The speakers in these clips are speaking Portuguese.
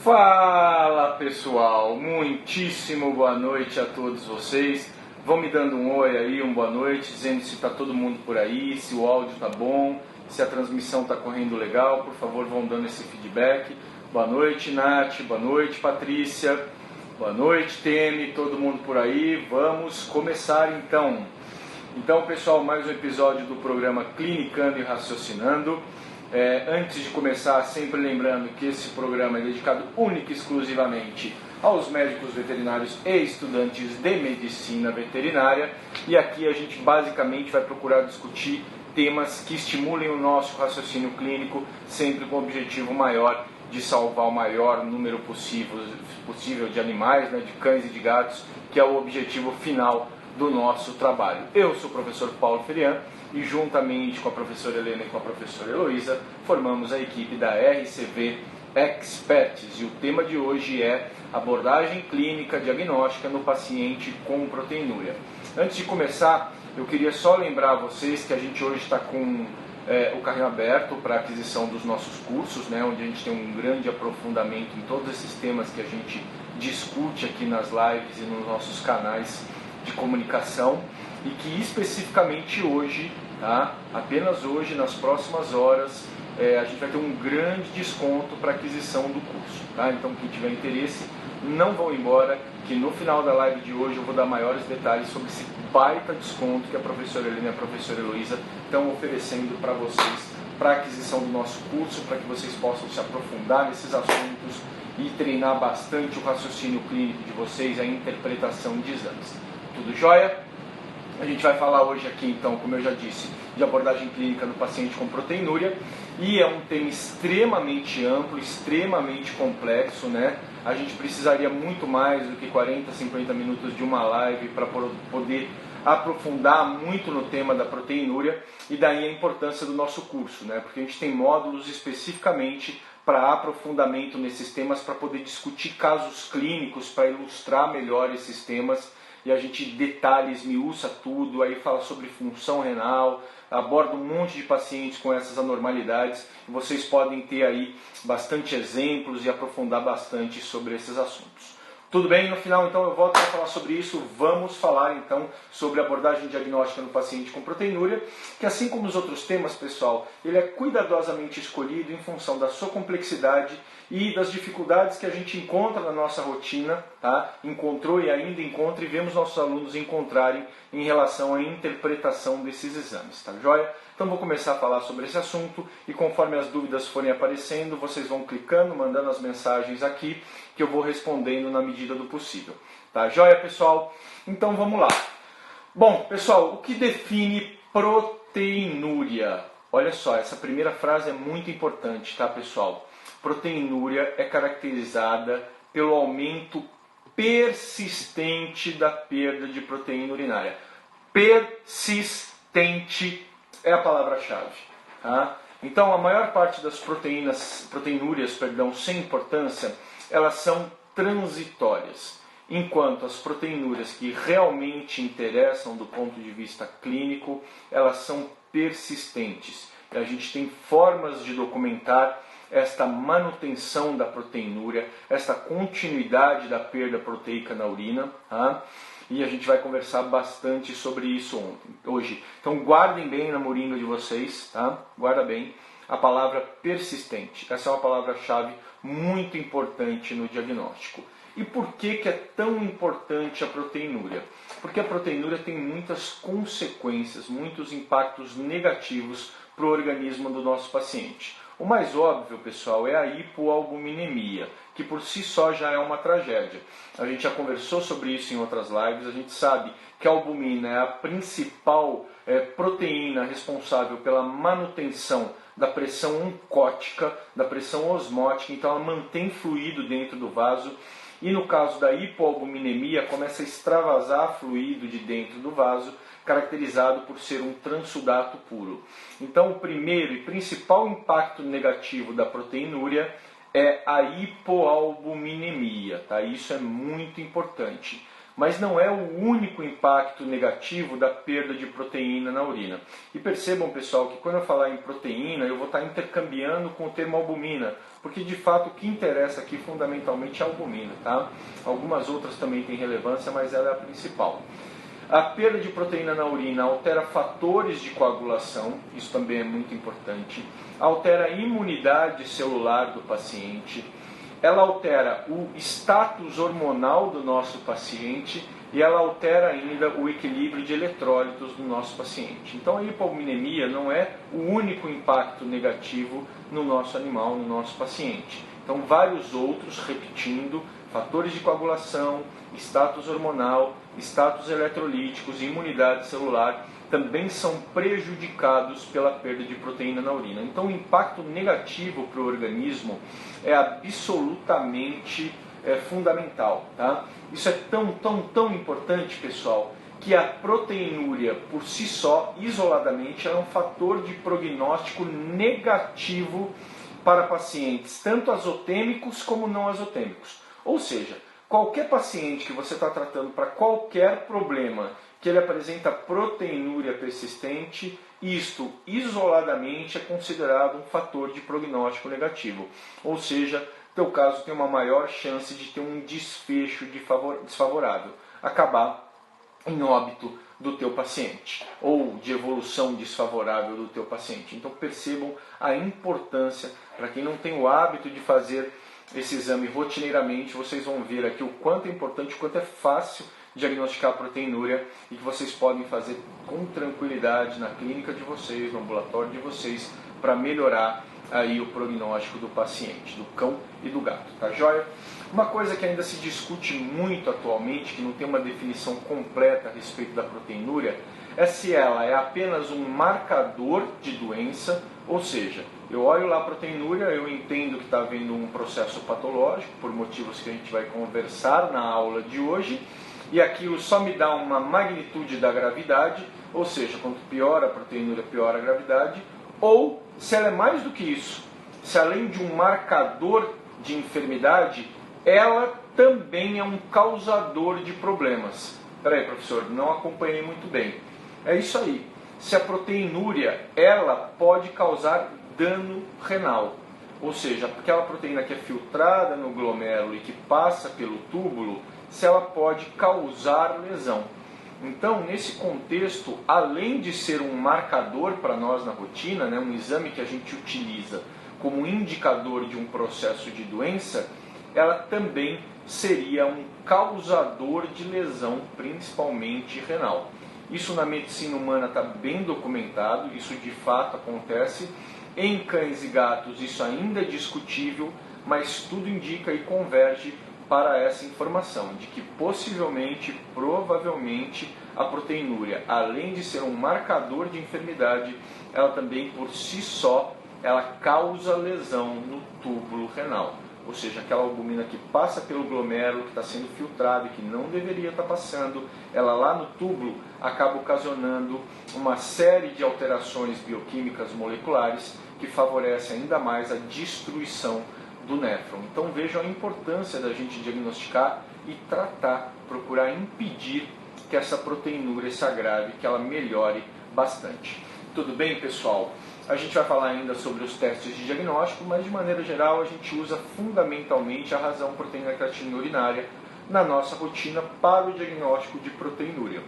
Fala pessoal, muitíssimo boa noite a todos vocês. Vão me dando um oi aí, uma boa noite, dizendo se está todo mundo por aí, se o áudio está bom, se a transmissão está correndo legal. Por favor, vão dando esse feedback. Boa noite, Nath, boa noite, Patrícia, boa noite, Temi, todo mundo por aí. Vamos começar então. Então pessoal, mais um episódio do programa Clinicando e Raciocinando. Antes de começar, sempre lembrando que esse programa é dedicado única e exclusivamente aos médicos veterinários e estudantes de medicina veterinária, e aqui a gente basicamente vai procurar discutir temas que estimulem o nosso raciocínio clínico, sempre com o objetivo maior de salvar o maior número possível de animais, né, de cães e de gatos, que é o objetivo final do nosso trabalho. Eu sou o professor Paulo Ferian e juntamente com a professora Helena e com a professora Heloísa formamos a equipe da RCV Experts, e o tema de hoje é abordagem clínica diagnóstica no paciente com proteinúria. Antes de começar, eu queria só lembrar a vocês que a gente hoje está com o carrinho aberto para aquisição dos nossos cursos, né, onde a gente tem um grande aprofundamento em todos esses temas que a gente discute aqui nas lives e nos nossos canais de comunicação, e que especificamente hoje, tá, apenas hoje, nas próximas horas, a gente vai ter um grande desconto para aquisição do curso, tá? Então quem tiver interesse, não vão embora, que no final da live de hoje eu vou dar maiores detalhes sobre esse baita desconto que a professora Helena e a professora Heloísa estão oferecendo para vocês, para aquisição do nosso curso, para que vocês possam se aprofundar nesses assuntos e treinar bastante o raciocínio clínico de vocês, a interpretação de exames. Tudo jóia? A gente vai falar hoje aqui, então, como eu já disse, de abordagem clínica no paciente com proteinúria, e é um tema extremamente amplo, extremamente complexo, né? A gente precisaria muito mais do que 40, 50 minutos de uma live para poder aprofundar muito no tema da proteinúria, e daí a importância do nosso curso, né? Porque a gente tem módulos especificamente para aprofundamento nesses temas, para poder discutir casos clínicos, para ilustrar melhor esses temas, e a gente detalha, esmiuça tudo, aí fala sobre função renal, aborda um monte de pacientes com essas anormalidades, e vocês podem ter aí bastante exemplos e aprofundar bastante sobre esses assuntos. Tudo bem? No final, então, eu volto para falar sobre isso. Vamos falar, então, sobre abordagem diagnóstica no paciente com proteinúria, que, assim como os outros temas, pessoal, ele é cuidadosamente escolhido em função da sua complexidade e das dificuldades que a gente encontra na nossa rotina, tá? Encontrou e ainda encontra, e vemos nossos alunos encontrarem em relação à interpretação desses exames, tá joia? Então vou começar a falar sobre esse assunto, e conforme as dúvidas forem aparecendo, vocês vão clicando, mandando as mensagens aqui, que eu vou respondendo na medida do possível. Tá joia, pessoal? Então vamos lá. Bom, pessoal, o que define proteinúria? Olha só, essa primeira frase é muito importante, tá, pessoal? Proteinúria é caracterizada pelo aumento persistente da perda de proteína urinária. Persistente é a palavra-chave, tá? Então, a maior parte das proteinúrias, sem importância, elas são transitórias, enquanto as proteinúrias que realmente interessam do ponto de vista clínico, elas são persistentes. E a gente tem formas de documentar esta manutenção da proteinúria, esta continuidade da perda proteica na urina, tá? E a gente vai conversar bastante sobre isso hoje. Então guardem bem na moringa de vocês, tá? Guarda bem a palavra persistente. Essa é uma palavra-chave muito importante no diagnóstico. E por que é tão importante a proteinúria? Porque a proteinúria tem muitas consequências, muitos impactos negativos para o organismo do nosso paciente. O mais óbvio, pessoal, é a hipoalbuminemia, que por si só já é uma tragédia. A gente já conversou sobre isso em outras lives, a gente sabe que a albumina é a principal proteína responsável pela manutenção da pressão oncótica, da pressão osmótica, então ela mantém fluido dentro do vaso, e no caso da hipoalbuminemia começa a extravasar fluido de dentro do vaso, caracterizado por ser um transsudato puro. Então o primeiro e principal impacto negativo da proteinúria é a hipoalbuminemia, tá? Isso é muito importante. mas não é o único impacto negativo da perda de proteína na urina. E percebam, pessoal, que quando eu falar em proteína, eu vou estar intercambiando com o termo albumina, porque de fato o que interessa aqui fundamentalmente é a albumina, tá? Algumas outras também têm relevância, mas ela é a principal. A perda de proteína na urina altera fatores de coagulação, isso também é muito importante, altera a imunidade celular do paciente, ela altera o status hormonal do nosso paciente e ela altera ainda o equilíbrio de eletrólitos do nosso paciente. Então a hipoaminemia não é o único impacto negativo no nosso animal, no nosso paciente. Então vários outros, repetindo, fatores de coagulação, status hormonal, status eletrolíticos e imunidade celular também são prejudicados pela perda de proteína na urina. Então o impacto negativo para o organismo é absolutamente fundamental. Tá? Isso é tão importante, pessoal, que a proteinúria por si só, isoladamente, é um fator de prognóstico negativo para pacientes, tanto azotêmicos como não azotêmicos. Ou seja, qualquer paciente que você está tratando para qualquer problema que ele apresenta proteinúria persistente, isto isoladamente é considerado um fator de prognóstico negativo. Ou seja, teu caso tem uma maior chance de ter um desfecho desfavorável, acabar em óbito do teu paciente, ou de evolução desfavorável do teu paciente. Então percebam a importância, para quem não tem o hábito de fazer esse exame rotineiramente, vocês vão ver aqui o quanto é importante, o quanto é fácil diagnosticar a proteinúria e que vocês podem fazer com tranquilidade na clínica de vocês, no ambulatório de vocês, para melhorar aí o prognóstico do paciente, do cão e do gato, tá joia? Uma coisa que ainda se discute muito atualmente, que não tem uma definição completa a respeito da proteinúria, é se ela é apenas um marcador de doença, ou seja, eu olho lá a proteinúria, eu entendo que está havendo um processo patológico, por motivos que a gente vai conversar na aula de hoje, e aquilo só me dá uma magnitude da gravidade, ou seja, quanto pior a proteinúria, pior a gravidade, ou se ela é mais do que isso, se além de um marcador de enfermidade, ela também é um causador de problemas. Espera aí, professor, não acompanhei muito bem. É isso aí. Se a proteinúria, ela pode causar dano renal, ou seja, aquela proteína que é filtrada no glomérulo e que passa pelo túbulo, se ela pode causar lesão. Então, nesse contexto, além de ser um marcador para nós na rotina, né, um exame que a gente utiliza como indicador de um processo de doença, ela também seria um causador de lesão, principalmente renal. Isso na medicina humana está bem documentado, isso de fato acontece. Em cães e gatos isso ainda é discutível, mas tudo indica e converge para essa informação, de que possivelmente, provavelmente, a proteinúria, além de ser um marcador de enfermidade, ela também por si só, ela causa lesão no túbulo renal. Ou seja, aquela albumina que passa pelo glomérulo, que está sendo filtrada e que não deveria estar passando, ela lá no túbulo acaba ocasionando uma série de alterações bioquímicas moleculares que favorecem ainda mais a destruição do néfron. Então vejam a importância da gente diagnosticar e tratar, procurar impedir que essa proteinúria se agrave, que ela melhore bastante. Tudo bem, pessoal? A gente vai falar ainda sobre os testes de diagnóstico, mas de maneira geral a gente usa fundamentalmente a razão proteína creatinina urinária na nossa rotina para o diagnóstico de proteinúria.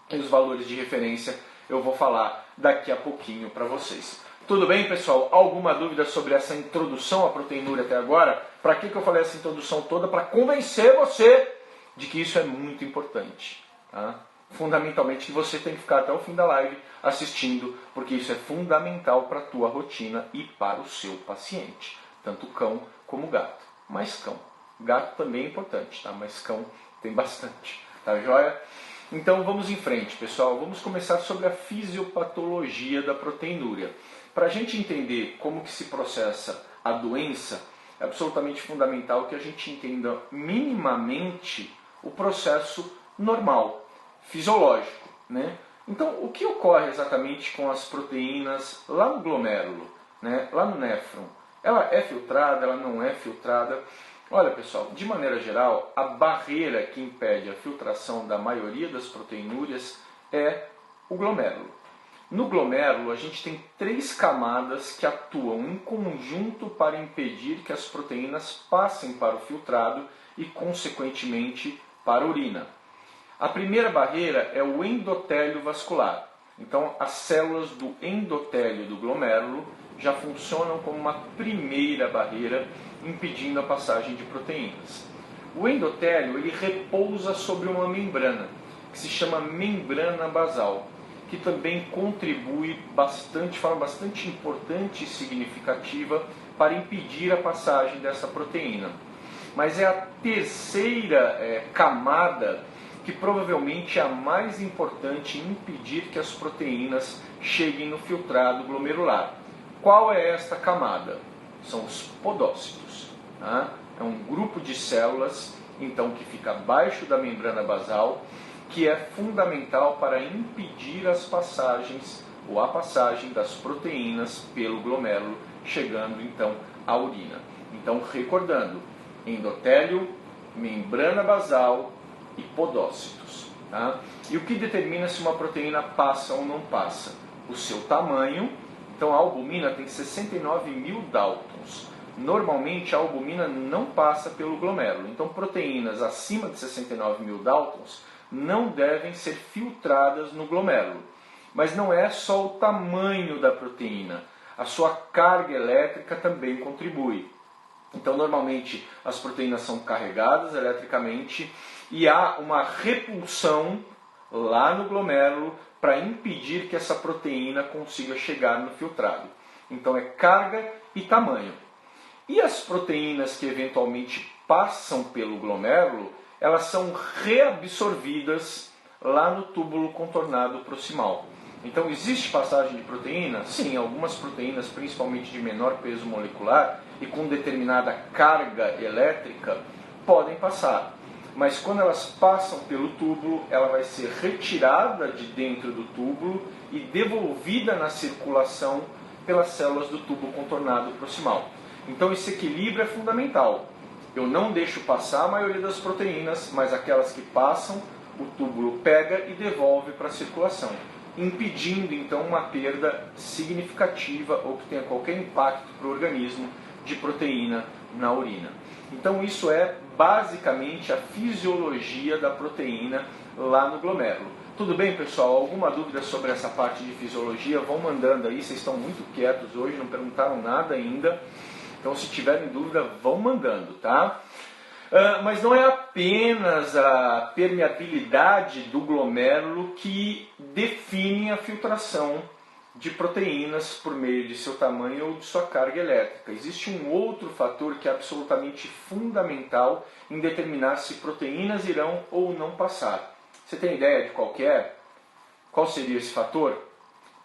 E os valores de referência eu vou falar daqui a pouquinho para vocês. Tudo bem, pessoal? Alguma dúvida sobre essa introdução à proteinúria até agora? Para que eu falei essa introdução toda? Para convencer você de que isso é muito importante. Tá? Fundamentalmente que você tem que ficar até o fim da live assistindo, porque isso é fundamental para a tua rotina e para o seu paciente, tanto cão como gato. Mas cão, gato também é importante, tá? Mas cão tem bastante, tá joia? Então vamos em frente, pessoal. Vamos começar sobre a fisiopatologia da proteinúria. Para a gente entender como que se processa a doença, é absolutamente fundamental que a gente entenda minimamente o processo normal, fisiológico, né? Então, o que ocorre exatamente com as proteínas lá no glomérulo, né? Lá no néfron? Ela é filtrada, ela não é filtrada? Olha pessoal, de maneira geral, a barreira que impede a filtração da maioria das proteinúrias é o glomérulo. No glomérulo a gente tem 3 camadas que atuam em conjunto para impedir que as proteínas passem para o filtrado e consequentemente para a urina. A primeira barreira é o endotélio vascular. Então as células do endotélio do glomérulo já funcionam como uma primeira barreira impedindo a passagem de proteínas. O endotélio ele repousa sobre uma membrana que se chama membrana basal, que também contribui de forma bastante importante e significativa para impedir a passagem dessa proteína. Mas é a terceira camada que provavelmente é a mais importante em impedir que as proteínas cheguem no filtrado glomerular. Qual é esta camada? São os podócitos. Tá? É um grupo de células então, que fica abaixo da membrana basal, que é fundamental para impedir as passagens ou a passagem das proteínas pelo glomérulo, chegando então à urina. Então, recordando, endotélio, membrana basal e podócitos. Tá? E o que determina se uma proteína passa ou não passa? O seu tamanho. Então, a albumina tem 69.000 Daltons. Normalmente, a albumina não passa pelo glomérulo. Então, proteínas acima de 69.000 Daltons não devem ser filtradas no glomérulo. Mas não é só o tamanho da proteína. A sua carga elétrica também contribui. Então, normalmente, as proteínas são carregadas eletricamente e há uma repulsão lá no glomérulo para impedir que essa proteína consiga chegar no filtrado. Então, é carga e tamanho. E as proteínas que eventualmente passam pelo glomérulo, elas são reabsorvidas lá no túbulo contornado proximal. Então, existe passagem de proteína? Sim, algumas proteínas, principalmente de menor peso molecular e com determinada carga elétrica, podem passar. Mas quando elas passam pelo túbulo, ela vai ser retirada de dentro do túbulo e devolvida na circulação pelas células do túbulo contornado proximal. Então, esse equilíbrio é fundamental. Eu não deixo passar a maioria das proteínas, mas aquelas que passam, o túbulo pega e devolve para a circulação, impedindo então uma perda significativa ou que tenha qualquer impacto para o organismo de proteína na urina. Então isso é basicamente a fisiologia da proteína lá no glomérulo. Tudo bem, pessoal? Alguma dúvida sobre essa parte de fisiologia? Vão mandando aí, vocês estão muito quietos hoje, não perguntaram nada ainda. Então se tiverem dúvida, vão mandando, tá? Mas não é apenas a permeabilidade do glomérulo que define a filtração de proteínas por meio de seu tamanho ou de sua carga elétrica. Existe um outro fator que é absolutamente fundamental em determinar se proteínas irão ou não passar. Você tem ideia de qual que é? Qual seria esse fator?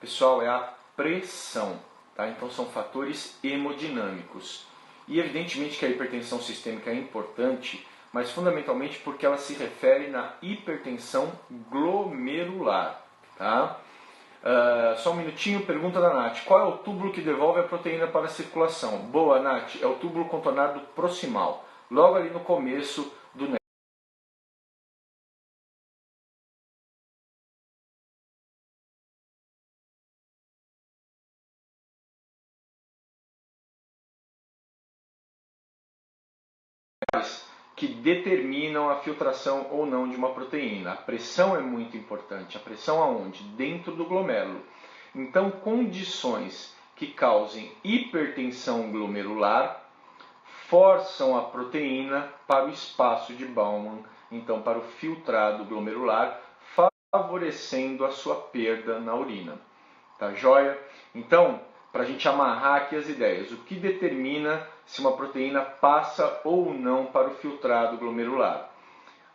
Pessoal, é a pressão. Tá? Então são fatores hemodinâmicos. E evidentemente que a hipertensão sistêmica é importante, mas fundamentalmente porque ela se refere na hipertensão glomerular. Tá? Só um minutinho, pergunta da Nath. Qual é o túbulo que devolve a proteína para a circulação? Boa, Nath, é o túbulo contornado proximal, logo ali no começo do nervo. Que determinam a filtração ou não de uma proteína. A pressão é muito importante. A pressão aonde? Dentro do glomérulo. Então, condições que causem hipertensão glomerular forçam a proteína para o espaço de Bowman, então para o filtrado glomerular, favorecendo a sua perda na urina. Tá joia? Então, para a gente amarrar aqui as ideias, o que determina se uma proteína passa ou não para o filtrado glomerular?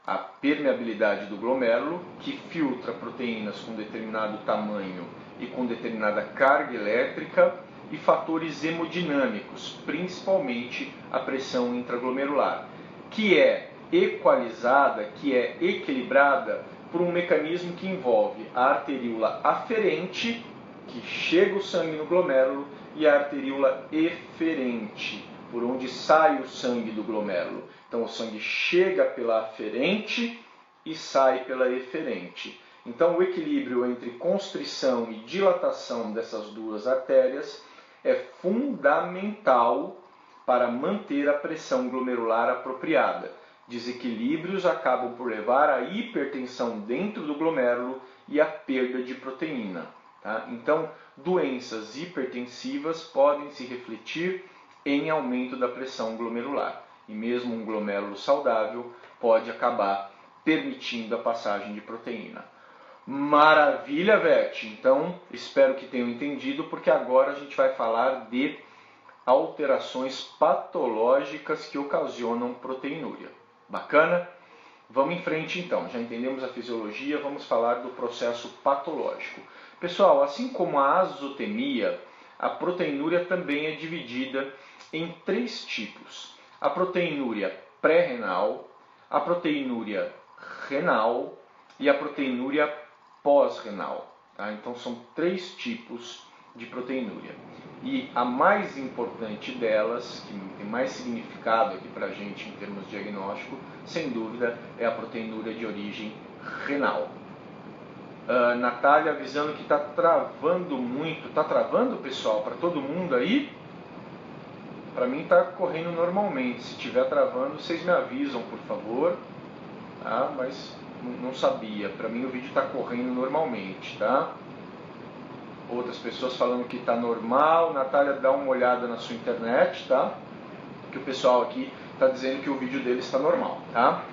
A permeabilidade do glomérulo, que filtra proteínas com determinado tamanho e com determinada carga elétrica, e fatores hemodinâmicos, principalmente a pressão intraglomerular, que é equalizada, que é equilibrada por um mecanismo que envolve a arteríola aferente, que chega o sangue no glomérulo, e a arteríola eferente, por onde sai o sangue do glomérulo. Então o sangue chega pela aferente e sai pela eferente. Então o equilíbrio entre constrição e dilatação dessas duas artérias é fundamental para manter a pressão glomerular apropriada. Desequilíbrios acabam por levar à hipertensão dentro do glomérulo e à perda de proteína. Tá? Então, doenças hipertensivas podem se refletir em aumento da pressão glomerular. E mesmo um glomérulo saudável pode acabar permitindo a passagem de proteína. Maravilha, Vete! Então, espero que tenham entendido, porque agora a gente vai falar de alterações patológicas que ocasionam proteinúria. Bacana? Vamos em frente então. Já entendemos a fisiologia, vamos falar do processo patológico. Pessoal, assim como a azotemia, a proteinúria também é dividida em 3 tipos. A proteinúria pré-renal, a proteinúria renal e a proteinúria pós-renal. Tá? Então são 3 tipos de proteinúria. E a mais importante delas, que tem mais significado aqui para a gente em termos de diagnóstico, sem dúvida, é a proteinúria de origem renal. Natália avisando que está travando muito. Está travando, pessoal, para todo mundo aí? Para mim está correndo normalmente. Se estiver travando, vocês me avisam, por favor. Tá? Mas não sabia. Para mim o vídeo está correndo normalmente, tá? Outras pessoas falando que está normal. Natália, dá uma olhada na sua internet, tá? Que o pessoal aqui está dizendo que o vídeo dele está normal, tá?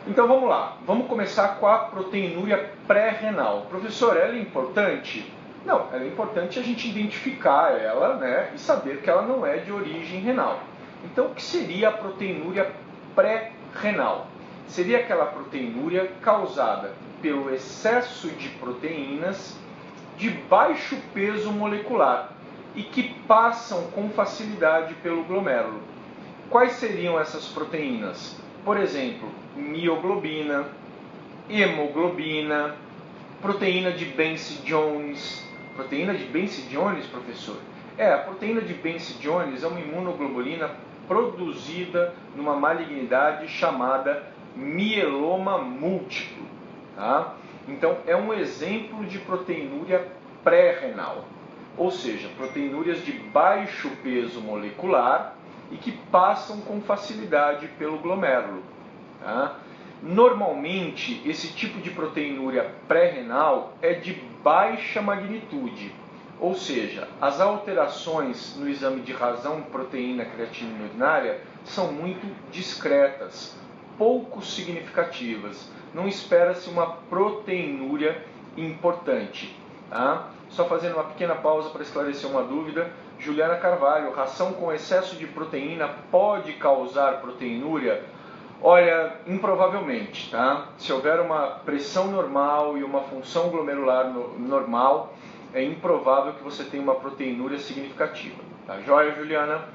Então vamos lá. Vamos começar com a proteinúria pré-renal. Professor, ela é importante? Não, ela é importante a gente identificar ela, né? E saber que ela não é de origem renal. Então o que seria a proteinúria pré-renal? Seria aquela proteinúria causada pelo excesso de proteínas de baixo peso molecular e que passam com facilidade pelo glomérulo. Quais seriam essas proteínas? Por exemplo, mioglobina, hemoglobina, proteína de Bence-Jones. Proteína de Bence-Jones, professor? A proteína de Bence-Jones é uma imunoglobulina produzida numa malignidade chamada mieloma múltiplo. Tá? Então, é um exemplo de proteinúria pré-renal, ou seja, proteinúrias de baixo peso molecular e que passam com facilidade pelo glomérulo. Tá? Normalmente, esse tipo de proteinúria pré-renal é de baixa magnitude, ou seja, as alterações no exame de razão proteína creatinina urinária são muito discretas, pouco significativas. Não espera-se uma proteinúria importante. Tá? Só fazendo uma pequena pausa para esclarecer uma dúvida. Juliana Carvalho, ração com excesso de proteína pode causar proteinúria? Olha, improvavelmente. Tá? Se houver uma pressão normal e uma função glomerular normal, é improvável que você tenha uma proteinúria significativa. Tá joia, Juliana?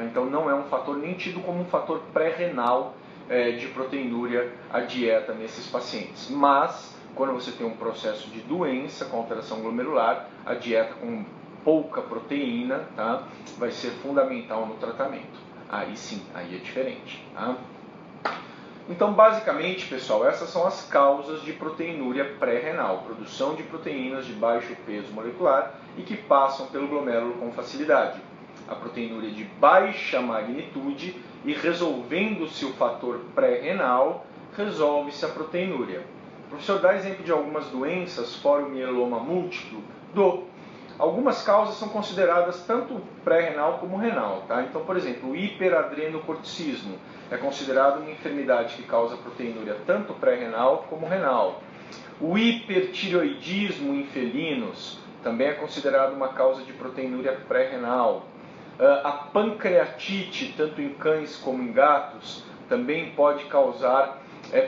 Então não é um fator nem tido como um fator pré-renal de proteinúria a dieta nesses pacientes. Mas, quando você tem um processo de doença com alteração glomerular, a dieta com pouca proteína, tá, vai ser fundamental no tratamento. Aí sim, aí é diferente. Tá? Então, basicamente, pessoal, essas são as causas de proteinúria pré-renal. Produção de proteínas de baixo peso molecular e que passam pelo glomérulo com facilidade. A proteinúria de baixa magnitude e resolvendo-se o fator pré-renal, resolve-se a proteinúria. Professor, dá exemplo de algumas doenças fora o mieloma múltiplo? Algumas causas são consideradas tanto pré-renal como renal. Tá? Então, por exemplo, o hiperadrenocorticismo é considerado uma enfermidade que causa proteinúria tanto pré-renal como renal. O hipertireoidismo em felinos também é considerado uma causa de proteinúria pré-renal. A pancreatite, tanto em cães como em gatos, também pode causar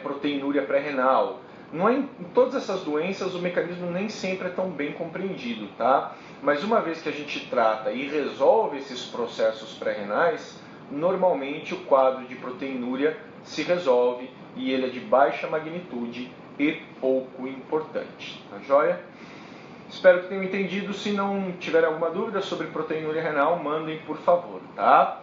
proteinúria pré-renal. Em todas essas doenças o mecanismo nem sempre é tão bem compreendido, tá? Mas uma vez que a gente trata e resolve esses processos pré-renais, normalmente o quadro de proteinúria se resolve e ele é de baixa magnitude e pouco importante. Tá joia? Espero que tenham entendido. Se não tiver alguma dúvida sobre proteinúria renal, mandem por favor, tá?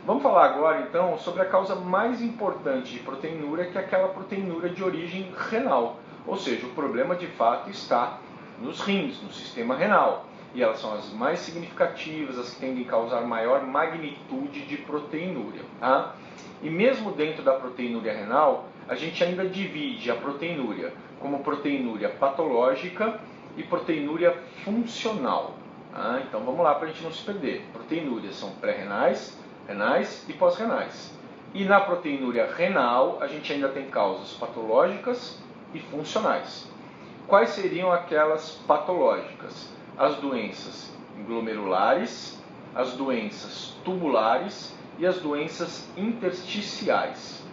Vamos falar agora então sobre a causa mais importante de proteinúria, que é aquela proteinúria de origem renal. Ou seja, o problema de fato está nos rins, no sistema renal. E elas são as mais significativas, as que tendem a causar maior magnitude de proteinúria. Tá? E mesmo dentro da proteinúria renal, a gente ainda divide a proteinúria como proteinúria patológica e proteinúria funcional. Tá? Então vamos lá para a gente não se perder. Proteinúrias são pré-renais, renais e pós-renais. E na proteinúria renal, a gente ainda tem causas patológicas e funcionais. Quais seriam aquelas patológicas? As doenças glomerulares, as doenças tubulares e as doenças intersticiais.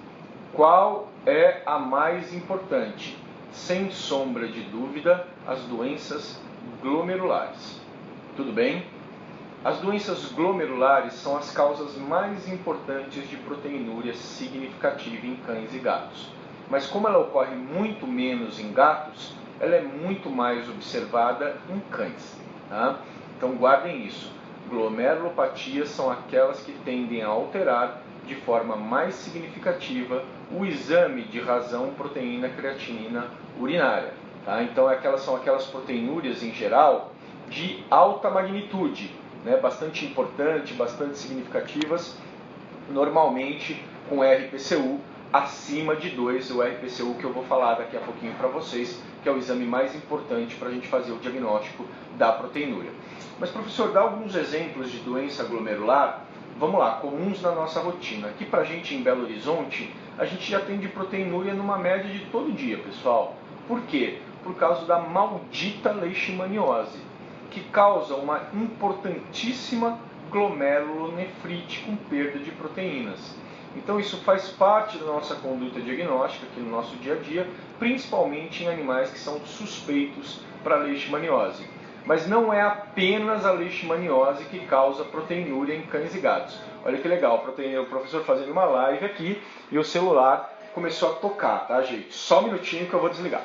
Qual é a mais importante? Sem sombra de dúvida, as doenças glomerulares. Tudo bem? As doenças glomerulares são as causas mais importantes de proteinúria significativa em cães e gatos. Mas como ela ocorre muito menos em gatos, ela é muito mais observada em cães. Tá? Então guardem isso. Glomerulopatias são aquelas que tendem a alterar de forma mais significativa o exame de razão proteína creatinina urinária. Tá? Então são aquelas proteinúrias em geral de alta magnitude, né? Bastante importante, bastante significativas, normalmente com RPCU acima de 2, o RPCU que eu vou falar daqui a pouquinho para vocês, que é o exame mais importante para a gente fazer o diagnóstico da proteinúria. Mas professor, dá alguns exemplos de doença glomerular, vamos lá, comuns na nossa rotina. Aqui para a gente em Belo Horizonte, a gente já tem de proteinúria numa média de todo dia, pessoal. Por quê? Por causa da maldita leishmaniose, que causa uma importantíssima glomerulonefrite com perda de proteínas. Então isso faz parte da nossa conduta diagnóstica aqui no nosso dia a dia, principalmente em animais que são suspeitos para leishmaniose. Mas não é apenas a leishmaniose que causa proteinúria em cães e gatos. Olha que legal, o professor fazendo uma live aqui e o celular começou a tocar, tá gente? Só um minutinho que eu vou desligar.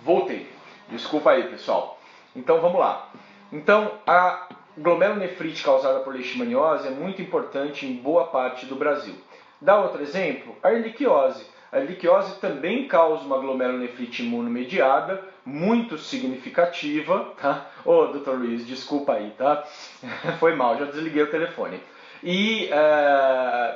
Voltei. Desculpa aí, pessoal. Então vamos lá. Então, a glomerulonefrite causada por leishmaniose é muito importante em boa parte do Brasil. Dá outro exemplo? A erliquiose. A erliquiose também causa uma glomerulonefrite imunomediada, muito significativa, tá? Ô, doutor Luiz, desculpa aí, tá? Foi mal, já desliguei o telefone. E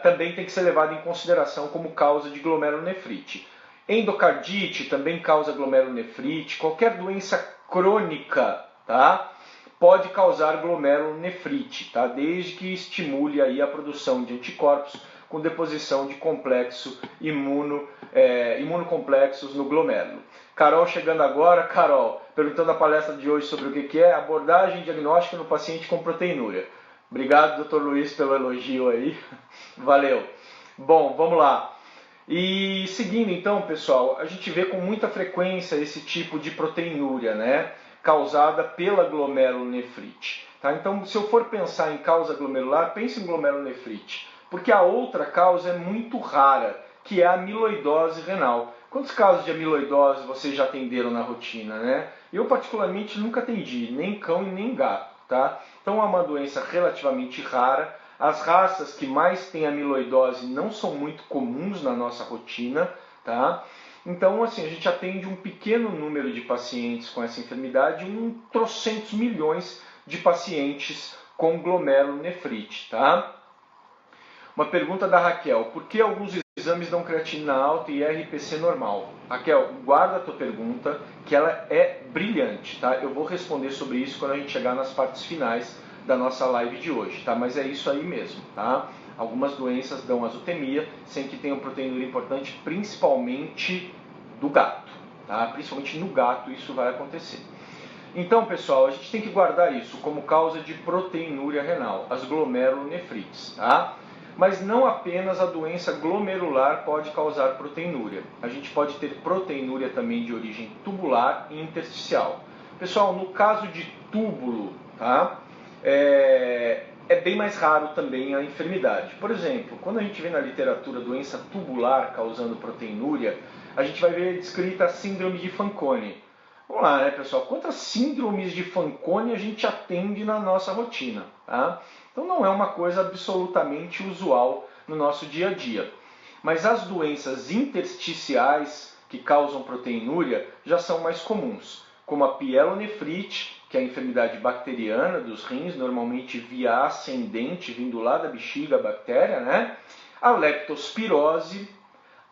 também tem que ser levado em consideração como causa de glomerulonefrite. Endocardite também causa glomerulonefrite, qualquer doença crônica, tá? Pode causar glomerulonefrite, tá? Desde que estimule aí a produção de anticorpos com deposição de complexo imunocomplexos no glomérulo. Carol chegando agora. Carol, perguntando a palestra de hoje sobre o que é abordagem diagnóstica no paciente com proteinúria. Obrigado, doutor Luiz, pelo elogio aí. Valeu. Bom, vamos lá. E seguindo então, pessoal, a gente vê com muita frequência esse tipo de proteinúria, né? Causada pela glomerulonefrite. Tá? Então, se eu for pensar em causa glomerular, pense em glomerulonefrite, porque a outra causa é muito rara, que é a amiloidose renal. Quantos casos de amiloidose vocês já atenderam na rotina, né? Eu, particularmente, nunca atendi, nem cão e nem gato, tá? Então, é uma doença relativamente rara. As raças que mais têm amiloidose não são muito comuns na nossa rotina, tá? Então, assim, a gente atende um pequeno número de pacientes com essa enfermidade, trocentos milhões de pacientes com glomerulonefrite, tá? Uma pergunta da Raquel: por que alguns exames dão creatinina alta e RPC normal? Raquel, guarda a tua pergunta, que ela é brilhante, tá? Eu vou responder sobre isso quando a gente chegar nas partes finais da nossa live de hoje, tá? Mas é isso aí mesmo, tá? Algumas doenças dão azotemia sem que tenham proteinúria importante, principalmente do gato, tá? Principalmente no gato isso vai acontecer. Então, pessoal, a gente tem que guardar isso como causa de proteinúria renal, as glomerulonefrites, tá? Mas não apenas a doença glomerular pode causar proteinúria. A gente pode ter proteinúria também de origem tubular e intersticial. Pessoal, no caso de túbulo, tá? É bem mais raro também a enfermidade. Por exemplo, quando a gente vê na literatura doença tubular causando proteinúria, a gente vai ver descrita a síndrome de Fanconi. Vamos lá, né, pessoal? Quantas síndromes de Fanconi a gente atende na nossa rotina, tá? Então não é uma coisa absolutamente usual no nosso dia a dia. Mas as doenças intersticiais que causam proteinúria já são mais comuns, como a pielonefrite, que é a enfermidade bacteriana dos rins, normalmente via ascendente, vindo lá da bexiga a bactéria, né? A leptospirose,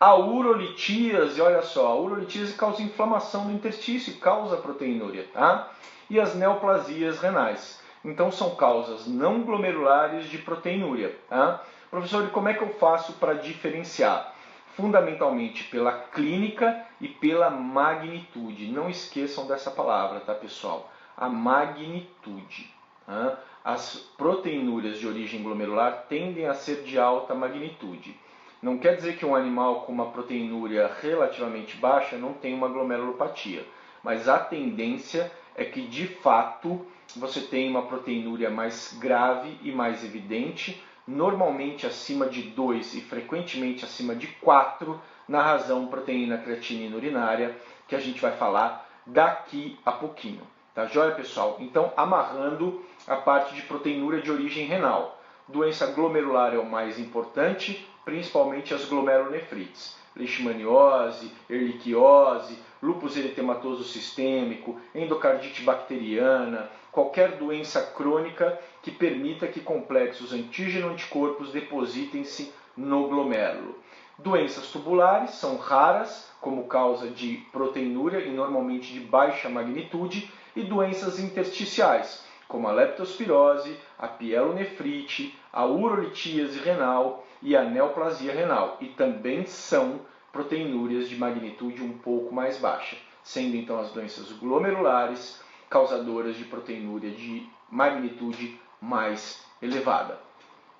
a urolitíase, olha só, a urolitíase causa inflamação do intestino e causa proteinúria, tá? E as neoplasias renais. Então são causas não glomerulares de proteinúria, tá? Professor, e como é que eu faço para diferenciar? Fundamentalmente pela clínica e pela magnitude. Não esqueçam dessa palavra, tá, pessoal? A magnitude. Tá? As proteinúrias de origem glomerular tendem a ser de alta magnitude. Não quer dizer que um animal com uma proteinúria relativamente baixa não tem uma glomerulopatia, mas a tendência é que, de fato, você tem uma proteinúria mais grave e mais evidente, normalmente acima de 2 e frequentemente acima de 4, na razão proteína creatinina urinária, que a gente vai falar daqui a pouquinho. Tá joia, pessoal? Então, amarrando a parte de proteinúria de origem renal. Doença glomerular é o mais importante, principalmente as glomerulonefrites. Leishmaniose, erliquiose, lúpus eritematoso sistêmico, endocardite bacteriana, qualquer doença crônica que permita que complexos antígeno-anticorpos depositem-se no glomérulo. Doenças tubulares são raras, como causa de proteinúria e normalmente de baixa magnitude, e doenças intersticiais, como a leptospirose, a pielonefrite, a urolitíase renal e a neoplasia renal, e também são proteinúrias de magnitude um pouco mais baixa, sendo então as doenças glomerulares causadoras de proteinúria de magnitude mais elevada.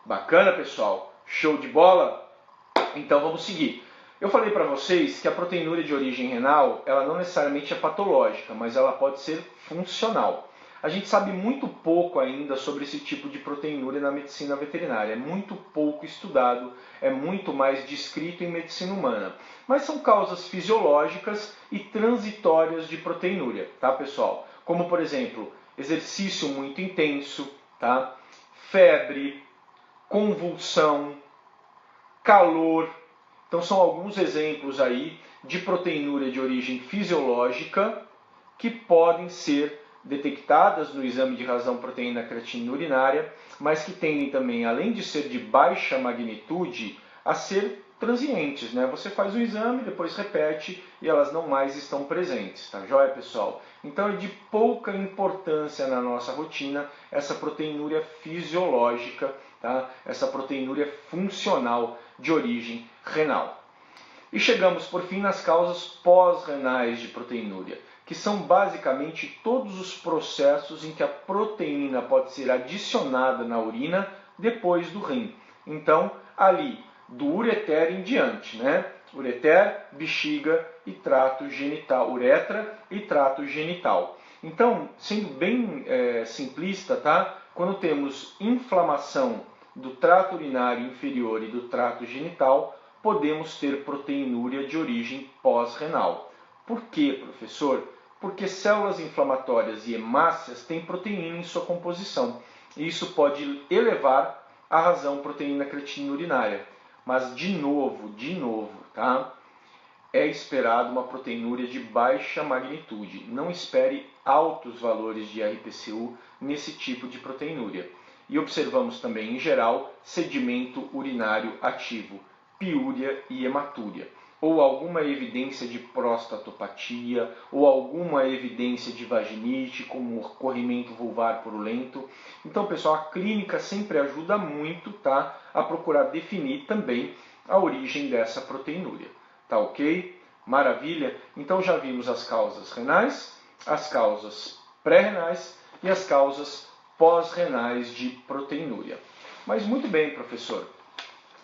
Bacana, pessoal? Show de bola? Então vamos seguir. Eu falei para vocês que a proteinúria de origem renal, ela não necessariamente é patológica, mas ela pode ser funcional. A gente sabe muito pouco ainda sobre esse tipo de proteinúria na medicina veterinária. É muito pouco estudado, é muito mais descrito em medicina humana. Mas são causas fisiológicas e transitórias de proteinúria, tá, pessoal? Como, por exemplo, exercício muito intenso, tá? Febre, convulsão, calor. Então são alguns exemplos aí de proteinúria de origem fisiológica que podem ser detectadas no exame de razão proteína creatinina urinária, mas que tendem também, além de ser de baixa magnitude, a ser transientes, né? Você faz o exame, depois repete e elas não mais estão presentes, tá joia, pessoal? Então é de pouca importância na nossa rotina essa proteinúria fisiológica, tá? Essa proteinúria funcional de origem renal. E chegamos, por fim, nas causas pós-renais de proteinúria, que são basicamente todos os processos em que a proteína pode ser adicionada na urina depois do rim. Então, ali, do ureter em diante, né? Ureter, bexiga e trato genital, uretra e trato genital. Então, sendo bem simplista, tá? Quando temos inflamação do trato urinário inferior e do trato genital, podemos ter proteinúria de origem pós-renal. Por quê, professor? Porque células inflamatórias e hemácias têm proteína em sua composição. E isso pode elevar a razão proteína creatinina urinária. Mas, de novo, tá? É esperado uma proteinúria de baixa magnitude. Não espere altos valores de RPCU nesse tipo de proteinúria. E observamos também, em geral, sedimento urinário ativo, piúria e hematúria, ou alguma evidência de prostatopatia, ou alguma evidência de vaginite, como corrimento vulvar purulento. Então, pessoal, a clínica sempre ajuda muito, tá, a procurar definir também a origem dessa proteinúria. Tá ok? Maravilha? Então já vimos as causas renais, as causas pré-renais e as causas pós-renais de proteinúria. Mas muito bem, professor.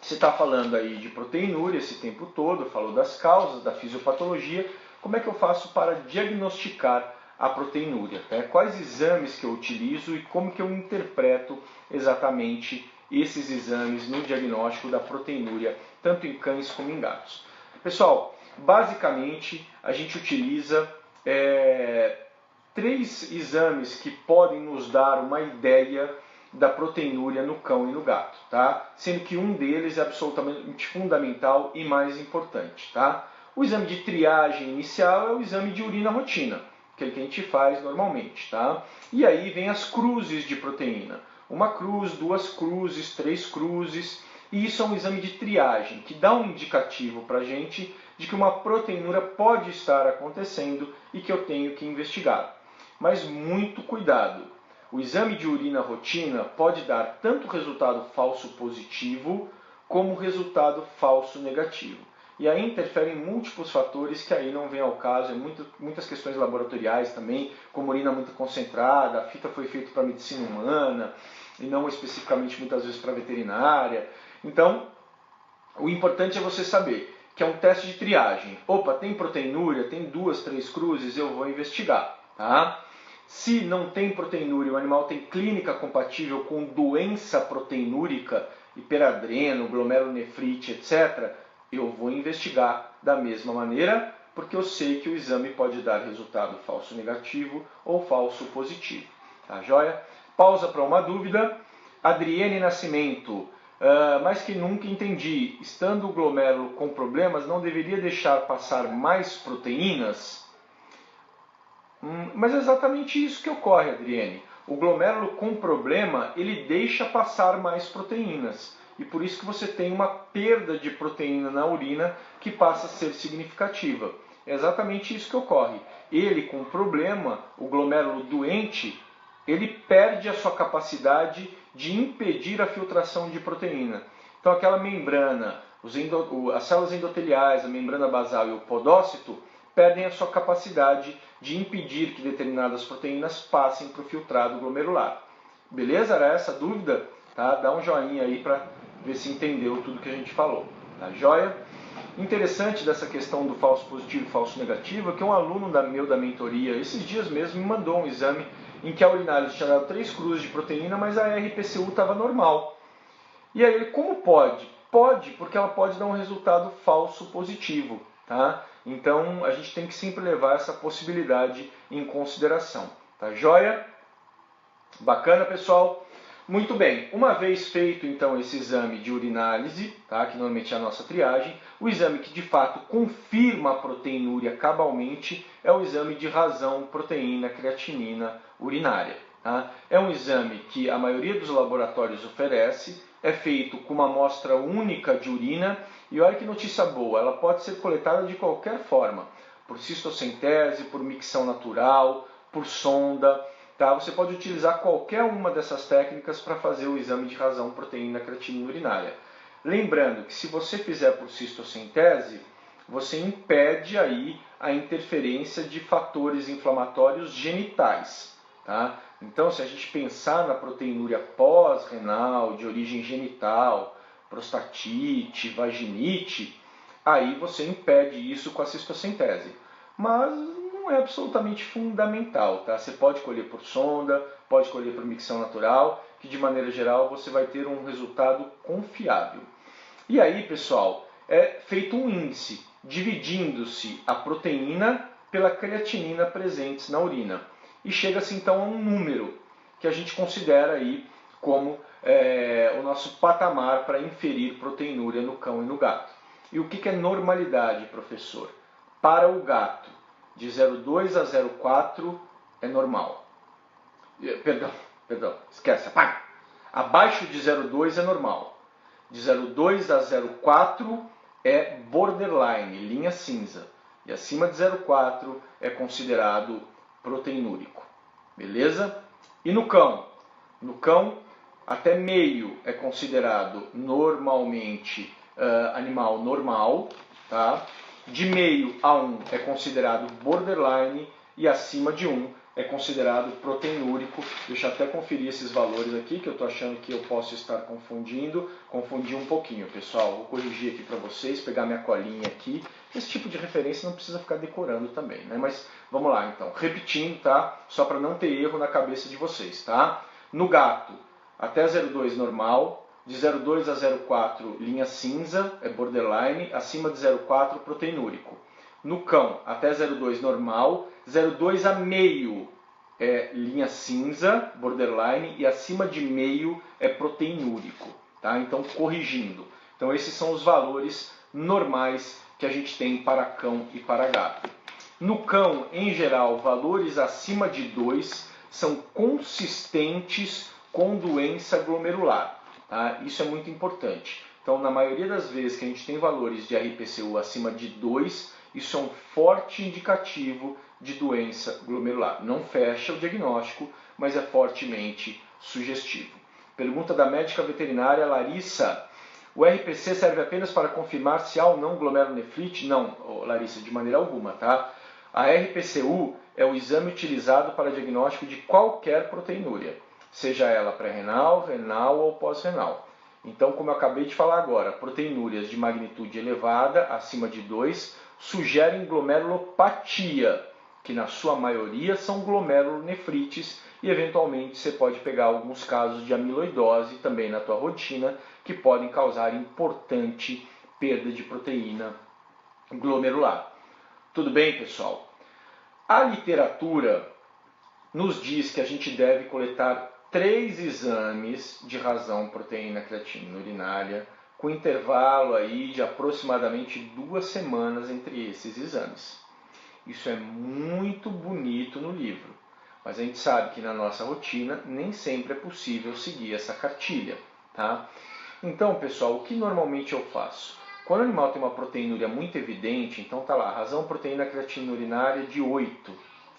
Você está falando aí de proteinúria esse tempo todo, falou das causas, da fisiopatologia. Como é que eu faço para diagnosticar a proteinúria? Né? Quais exames que eu utilizo e como que eu interpreto exatamente esses exames no diagnóstico da proteinúria, tanto em cães como em gatos? Pessoal, basicamente a gente utiliza três exames que podem nos dar uma ideia da proteinúria no cão e no gato, tá? Sendo que um deles é absolutamente fundamental e mais importante, tá? O exame de triagem inicial é o exame de urina rotina, aquele que a gente faz normalmente, tá? E aí vem as cruzes de proteína. Uma cruz, duas cruzes, três cruzes, e isso é um exame de triagem, que dá um indicativo para a gente de que uma proteinúria pode estar acontecendo e que eu tenho que investigar. Mas muito cuidado! O exame de urina rotina pode dar tanto resultado falso positivo como resultado falso negativo. E aí interferem múltiplos fatores que aí não vem ao caso, muitas questões laboratoriais também, como urina muito concentrada, a fita foi feita para a medicina humana e não especificamente muitas vezes para a veterinária. Então, o importante é você saber que é um teste de triagem. Opa, tem proteinúria, tem duas, três cruzes, eu vou investigar, tá? Se não tem proteinúria, o animal tem clínica compatível com doença proteinúrica, hiperadreno, glomerulonefrite, etc., eu vou investigar da mesma maneira, porque eu sei que o exame pode dar resultado falso negativo ou falso positivo. Tá joia? Pausa para uma dúvida. Adriene Nascimento. Mas que nunca entendi. Estando o glomérulo com problemas, não deveria deixar passar mais proteínas? Mas é exatamente isso que ocorre, Adriene. O glomérulo com problema, ele deixa passar mais proteínas. E por isso que você tem uma perda de proteína na urina que passa a ser significativa. É exatamente isso que ocorre. Ele com problema, o glomérulo doente, ele perde a sua capacidade de impedir a filtração de proteína. Então aquela membrana, as células endoteliais, a membrana basal e o podócito, perdem a sua capacidade de impedir que determinadas proteínas passem para o filtrado glomerular. Beleza? Era essa a dúvida? Tá? Dá um joinha aí para ver se entendeu tudo que a gente falou. Tá joia? Interessante dessa questão do falso positivo e falso negativo é que um aluno meu da mentoria, esses dias mesmo, me mandou um exame em que a urinálise tinha dado 3 cruzes de proteína, mas a RPCU estava normal. E aí ele, como pode? Pode, porque ela pode dar um resultado falso positivo. Tá? Então a gente tem que sempre levar essa possibilidade em consideração. Tá joia? Bacana, pessoal? Muito bem, uma vez feito então esse exame de urinálise, tá? Que normalmente é a nossa triagem, o exame que de fato confirma a proteinúria cabalmente é o exame de razão proteína creatinina urinária. Tá? É um exame que a maioria dos laboratórios oferece, é feito com uma amostra única de urina e olha que notícia boa, ela pode ser coletada de qualquer forma, por cistocentese, por micção natural, por sonda. Tá? Você pode utilizar qualquer uma dessas técnicas para fazer o exame de razão proteína creatinina urinária. Lembrando que se você fizer por cistocentese, você impede aí a interferência de fatores inflamatórios genitais. Tá? Então, se a gente pensar na proteinúria pós-renal, de origem genital, prostatite, vaginite, aí você impede isso com a cistocentese. Mas não é absolutamente fundamental, tá? Você pode colher por sonda, pode colher por micção natural, que de maneira geral você vai ter um resultado confiável. E aí, pessoal, é feito um índice, dividindo-se a proteína pela creatinina presentes na urina. E chega-se então a um número que a gente considera aí como o nosso patamar para inferir proteinúria no cão e no gato. E o que é normalidade, professor? Para o gato, de 0,2 a 0,4 é normal. Perdão, esquece, apaga. Abaixo de 0,2 é normal. De 0,2 a 0,4 é borderline, linha cinza. E acima de 0,4 é considerado proteinúrico. Beleza? E no cão? No cão, até meio é considerado normalmente animal normal, tá? De meio a 1 é considerado borderline e acima de 1 é considerado proteinúrico. Deixa eu até conferir esses valores aqui, que eu estou achando que eu posso estar confundindo. Confundi um pouquinho, pessoal. Vou corrigir aqui para vocês, pegar minha colinha aqui. Esse tipo de referência não precisa ficar decorando também, né? Mas vamos lá, então. Repetindo, tá? Só para não ter erro na cabeça de vocês, tá? No gato, até 0,2 normal. De 0,2 a 0,4 linha cinza, é borderline. Acima de 0,4 proteinúrico. No cão, até 0,2 normal, 0,2 a meio é linha cinza, borderline, e acima de meio é proteinúrico. Tá? Então, corrigindo. Então, esses são os valores normais que a gente tem para cão e para gato. No cão, em geral, valores acima de 2 são consistentes com doença glomerular. Tá? Isso é muito importante. Então, na maioria das vezes que a gente tem valores de RPCU acima de 2, isso é um forte indicativo de doença glomerular. Não fecha o diagnóstico, mas é fortemente sugestivo. Pergunta da médica veterinária Larissa. O RPC serve apenas para confirmar se há ou não glomerulonefrite? Não, Larissa, de maneira alguma, tá? A RPCU é o exame utilizado para diagnóstico de qualquer proteinúria, seja ela pré-renal, renal ou pós-renal. Então, como eu acabei de falar agora, proteinúrias de magnitude elevada, acima de 2, sugerem glomerulopatia, que na sua maioria são glomerulonefrites, e eventualmente você pode pegar alguns casos de amiloidose também na tua rotina, que podem causar importante perda de proteína glomerular. Tudo bem, pessoal? A literatura nos diz que a gente deve coletar 3 exames de razão proteína creatina urinária, com intervalo aí de aproximadamente 2 semanas entre esses exames. Isso é muito bonito no livro, mas a gente sabe que na nossa rotina nem sempre é possível seguir essa cartilha, tá? Então, pessoal, o que normalmente eu faço? Quando o animal tem uma proteinúria muito evidente, então tá lá, razão proteína creatina urinária de 8,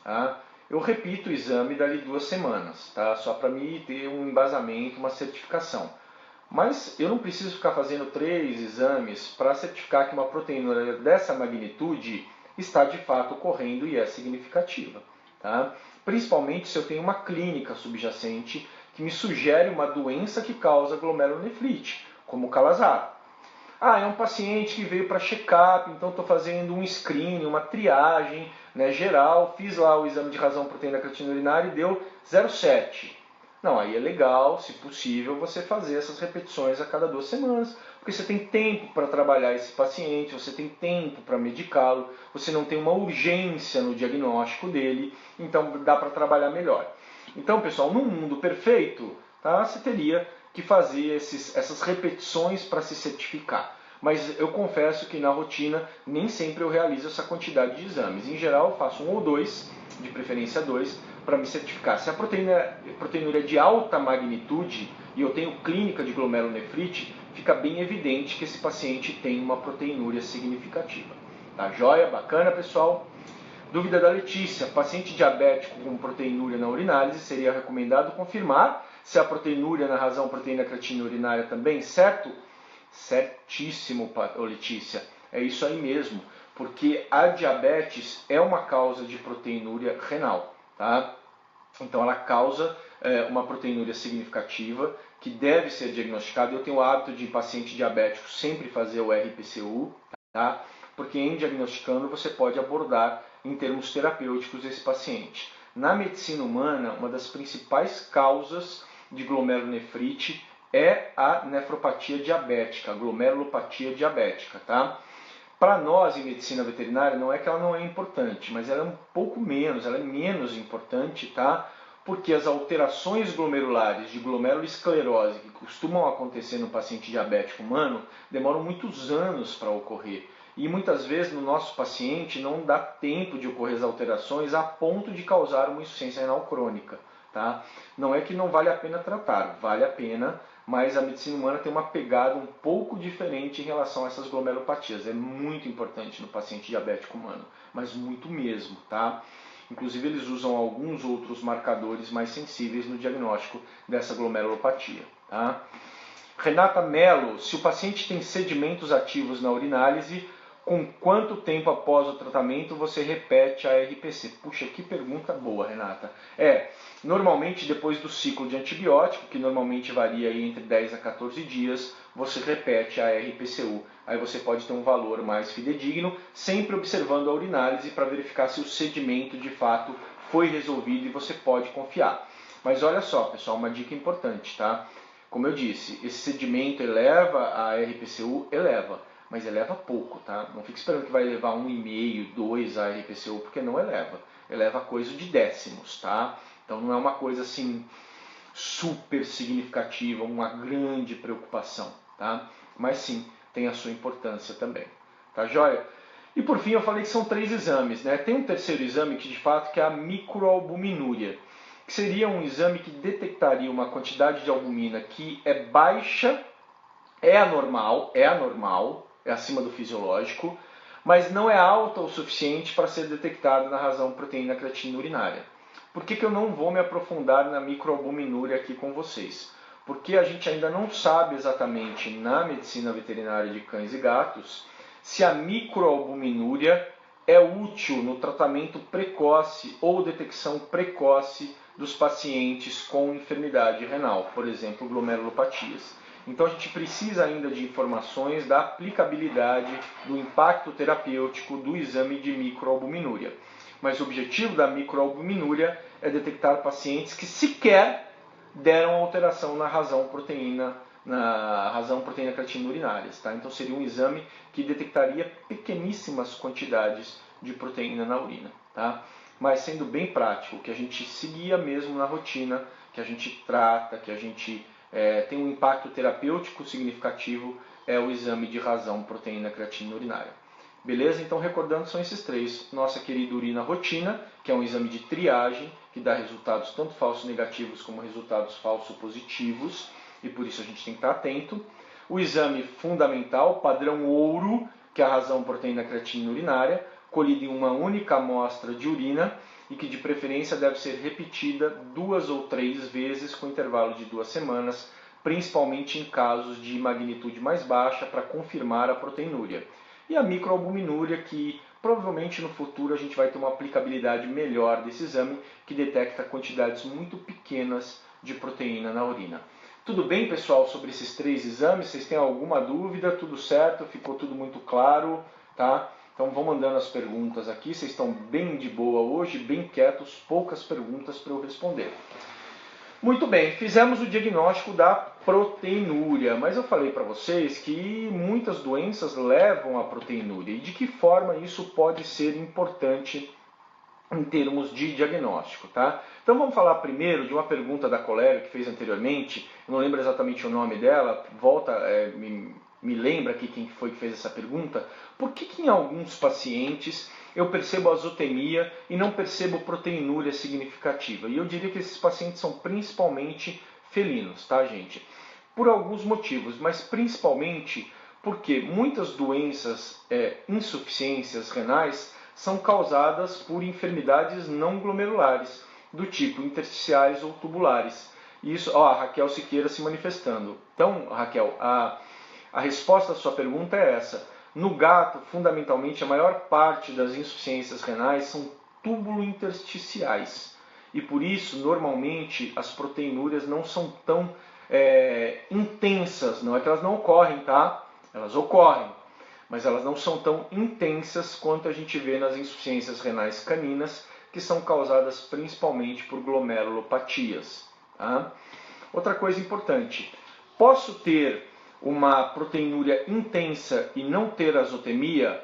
tá? Eu repito o exame dali 2 semanas, tá? Só para mim ter um embasamento, uma certificação. Mas eu não preciso ficar fazendo 3 exames para certificar que uma proteinúria dessa magnitude está de fato ocorrendo e é significativa, tá? Principalmente se eu tenho uma clínica subjacente que me sugere uma doença que causa glomerulonefrite, como o Calazar. Ah, é um paciente que veio para check-up, então estou fazendo um screening, uma triagem, né, geral, fiz lá o exame de razão proteína creatina urinária e deu 0,7. Não, aí é legal, se possível, você fazer essas repetições a cada 2 semanas, porque você tem tempo para trabalhar esse paciente, você tem tempo para medicá-lo, você não tem uma urgência no diagnóstico dele, então dá para trabalhar melhor. Então, pessoal, num mundo perfeito, tá, você teria que fazer essas repetições para se certificar. Mas eu confesso que na rotina nem sempre eu realizo essa quantidade de exames. Em geral, eu faço 1 ou 2, de preferência 2, para me certificar. Se a proteinúria é de alta magnitude e eu tenho clínica de glomerulonefrite, fica bem evidente que esse paciente tem uma proteinúria significativa. Tá joia? Bacana, pessoal? Dúvida da Letícia. Paciente diabético com proteinúria na urinálise, seria recomendado confirmar se a proteinúria na razão proteína creatina urinária também, certo? Certíssimo, Letícia. É isso aí mesmo, porque a diabetes é uma causa de proteinúria renal, tá? Então ela causa uma proteinúria significativa que deve ser diagnosticada. Eu tenho o hábito de paciente diabético sempre fazer o RPCU, tá? Porque em diagnosticando você pode abordar em termos terapêuticos esse paciente. Na medicina humana, uma das principais causas de glomerulonefrite é a nefropatia diabética, a glomerulopatia diabética, tá? Para nós, em medicina veterinária, não é que ela não é importante, mas ela é um pouco menos, ela é menos importante, tá? Porque as alterações glomerulares de glomerulosclerose que costumam acontecer no paciente diabético humano demoram muitos anos para ocorrer. E muitas vezes no nosso paciente não dá tempo de ocorrer as alterações a ponto de causar uma insuficiência renal crônica, tá? Não é que não vale a pena tratar, vale a pena, mas a medicina humana tem uma pegada um pouco diferente em relação a essas glomerulopatias. É muito importante no paciente diabético humano, mas muito mesmo, tá? Inclusive eles usam alguns outros marcadores mais sensíveis no diagnóstico dessa glomerulopatia, tá? Renata Mello, se o paciente tem sedimentos ativos na urinálise, com quanto tempo após o tratamento você repete a RPC? Puxa, que pergunta boa, Renata. Normalmente depois do ciclo de antibiótico, que normalmente varia aí entre 10 a 14 dias, você repete a RPCU. Aí você pode ter um valor mais fidedigno, sempre observando a urinálise para verificar se o sedimento de fato foi resolvido e você pode confiar. Mas olha só, pessoal, uma dica importante, tá? Como eu disse, esse sedimento eleva a RPCU? Eleva. mas eleva pouco, tá? Não fique esperando que vai elevar 1,5, 2 a RPCO, porque não eleva. Eleva coisa de décimos, tá? Então não é uma coisa assim super significativa, uma grande preocupação, tá? Mas sim, tem a sua importância também, tá joia? E por fim eu falei que são 3 exames, né? Tem um terceiro exame que de fato que é a microalbuminúria, que seria um exame que detectaria uma quantidade de albumina que é baixa, é anormal, é acima do fisiológico, mas não é alta o suficiente para ser detectada na razão proteína creatina urinária. Por que eu não vou me aprofundar na microalbuminúria aqui com vocês? Porque a gente ainda não sabe exatamente na medicina veterinária de cães e gatos se a microalbuminúria é útil no tratamento precoce ou detecção precoce dos pacientes com enfermidade renal, por exemplo, glomerulopatias. Então a gente precisa ainda de informações da aplicabilidade, do impacto terapêutico do exame de microalbuminúria. Mas o objetivo da microalbuminúria é detectar pacientes que sequer deram alteração na razão proteína creatina urinárias. Tá? Então seria um exame que detectaria pequeníssimas quantidades de proteína na urina. Tá? Mas sendo bem prático, que a gente seguia mesmo na rotina, que a gente trata, que a gente tem um impacto terapêutico significativo, é o exame de razão proteína creatina urinária. Beleza? Então, recordando, são esses 3. Nossa querida urina rotina, que é um exame de triagem, que dá resultados tanto falsos negativos como resultados falsos positivos, e por isso a gente tem que estar atento. O exame fundamental, padrão ouro, que é a razão proteína creatina urinária, colhida em uma única amostra de urina, e que de preferência deve ser repetida 2 ou 3 vezes com intervalo de 2 semanas, principalmente em casos de magnitude mais baixa, para confirmar a proteinúria. E a microalbuminúria, que provavelmente no futuro a gente vai ter uma aplicabilidade melhor desse exame, que detecta quantidades muito pequenas de proteína na urina. Tudo bem, pessoal, sobre esses 3 exames? Vocês têm alguma dúvida? Tudo certo? Ficou tudo muito claro? Tá? Então vão mandando as perguntas aqui. Vocês estão bem de boa hoje, bem quietos, poucas perguntas para eu responder. Muito bem, fizemos o diagnóstico da proteinúria, mas eu falei para vocês que muitas doenças levam à proteinúria e de que forma isso pode ser importante em termos de diagnóstico, tá? Então vamos falar primeiro de uma pergunta da colega que fez anteriormente, eu não lembro exatamente o nome dela, me lembra aqui quem foi que fez essa pergunta. Por que em alguns pacientes eu percebo azotemia e não percebo proteinúria significativa? E eu diria que esses pacientes são principalmente felinos, tá, gente? Por alguns motivos, mas principalmente porque muitas doenças, insuficiências renais, são causadas por enfermidades não glomerulares, do tipo intersticiais ou tubulares. Isso, a Raquel Siqueira se manifestando. Então, Raquel, a resposta à sua pergunta é essa. No gato, fundamentalmente, a maior parte das insuficiências renais são túbulo-intersticiais. E por isso, normalmente, as proteinúrias não são tão intensas. Não é que elas não ocorrem, tá? Elas ocorrem, mas elas não são tão intensas quanto a gente vê nas insuficiências renais caninas, que são causadas principalmente por glomerulopatias. Tá? Outra coisa importante, posso ter uma proteinúria intensa e não ter azotemia?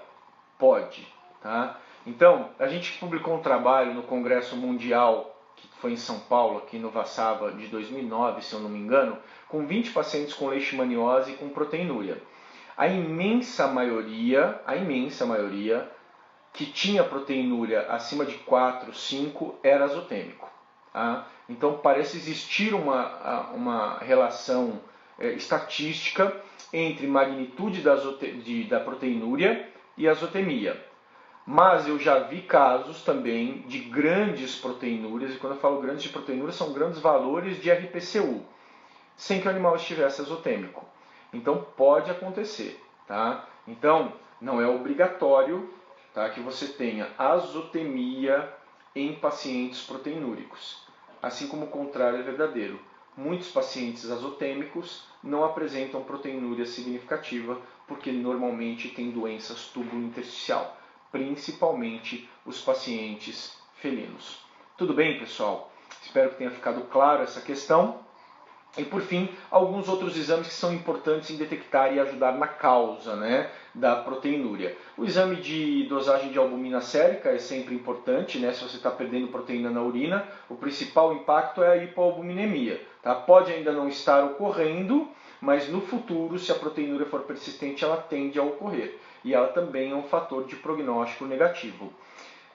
Pode. Tá? Então, a gente publicou um trabalho no Congresso Mundial, que foi em São Paulo, aqui no Vassava, de 2009, se eu não me engano, com 20 pacientes com leishmaniose e com proteinúria. A imensa maioria que tinha proteinúria acima de 4, 5 era azotêmico. Tá? Então parece existir uma relação estatística entre magnitude da proteinúria e azotemia. Mas eu já vi casos também de grandes proteinúrias, e quando eu falo grandes de proteinúria, são grandes valores de RPCU, sem que o animal estivesse azotêmico. Então pode acontecer, tá? Então não é obrigatório, tá, que você tenha azotemia em pacientes proteinúricos. Assim como o contrário é verdadeiro. Muitos pacientes azotêmicos não apresentam proteinúria significativa porque normalmente têm doenças túbulo-intersticial, principalmente os pacientes felinos. Tudo bem, pessoal? Espero que tenha ficado claro essa questão. E por fim, alguns outros exames que são importantes em detectar e ajudar na causa, né, da proteinúria. O exame de dosagem de albumina sérica é sempre importante, né, se você está perdendo proteína na urina. O principal impacto é a hipoalbuminemia. Tá? Pode ainda não estar ocorrendo, mas no futuro, se a proteinúria for persistente, ela tende a ocorrer. E ela também é um fator de prognóstico negativo.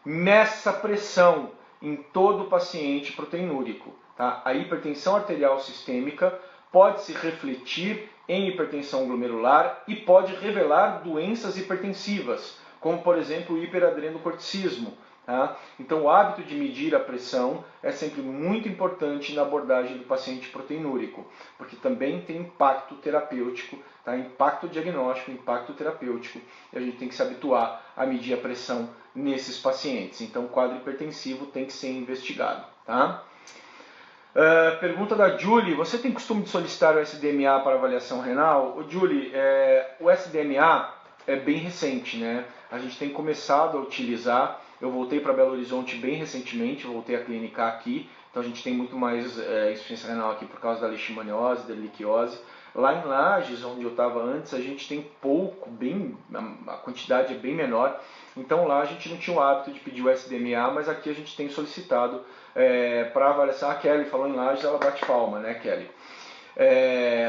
Meça pressão em todo paciente proteinúrico. Tá? A hipertensão arterial sistêmica pode se refletir em hipertensão glomerular e pode revelar doenças hipertensivas, como por exemplo o hiperadrenocorticismo. Tá? Então o hábito de medir a pressão é sempre muito importante na abordagem do paciente proteinúrico, porque também tem impacto terapêutico, tá? Impacto diagnóstico, impacto terapêutico, e a gente tem que se habituar a medir a pressão nesses pacientes. Então o quadro hipertensivo tem que ser investigado. Tá? Pergunta da Julie: você tem costume de solicitar o SDMA para avaliação renal? Julie, o SDMA é bem recente, né? A gente tem começado a utilizar. Eu voltei para Belo Horizonte bem recentemente, voltei a clinicar aqui, então a gente tem muito mais insuficiência renal aqui por causa da leishmaniose, da erliquiose. Lá em Lages, onde eu estava antes, a gente tem pouco, a quantidade é bem menor. Então lá a gente não tinha o hábito de pedir o SDMA, mas aqui a gente tem solicitado para avaliação. A Kelly falou em Lages, ela bate palma, né, Kelly?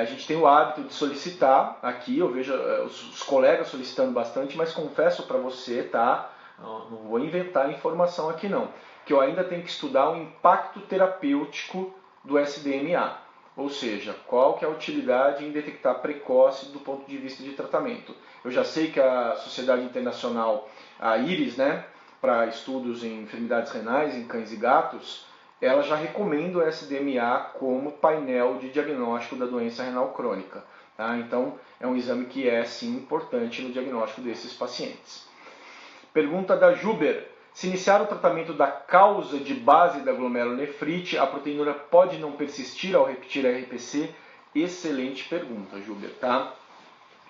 A gente tem o hábito de solicitar aqui, eu vejo os colegas solicitando bastante, mas confesso para você, tá? Não vou inventar informação aqui não, que eu ainda tenho que estudar o impacto terapêutico do SDMA. Ou seja, qual que é a utilidade em detectar precoce do ponto de vista de tratamento. Eu já sei que a Sociedade Internacional, a IRIS, né, para estudos em enfermidades renais em cães e gatos, ela já recomenda o SDMA como painel de diagnóstico da doença renal crônica. Tá? Então, é um exame que é, sim, importante no diagnóstico desses pacientes. Pergunta da Juber: se iniciar o tratamento da causa de base da glomerulonefrite, a proteinúria pode não persistir ao repetir a RPC? Excelente pergunta, Juber. Tá?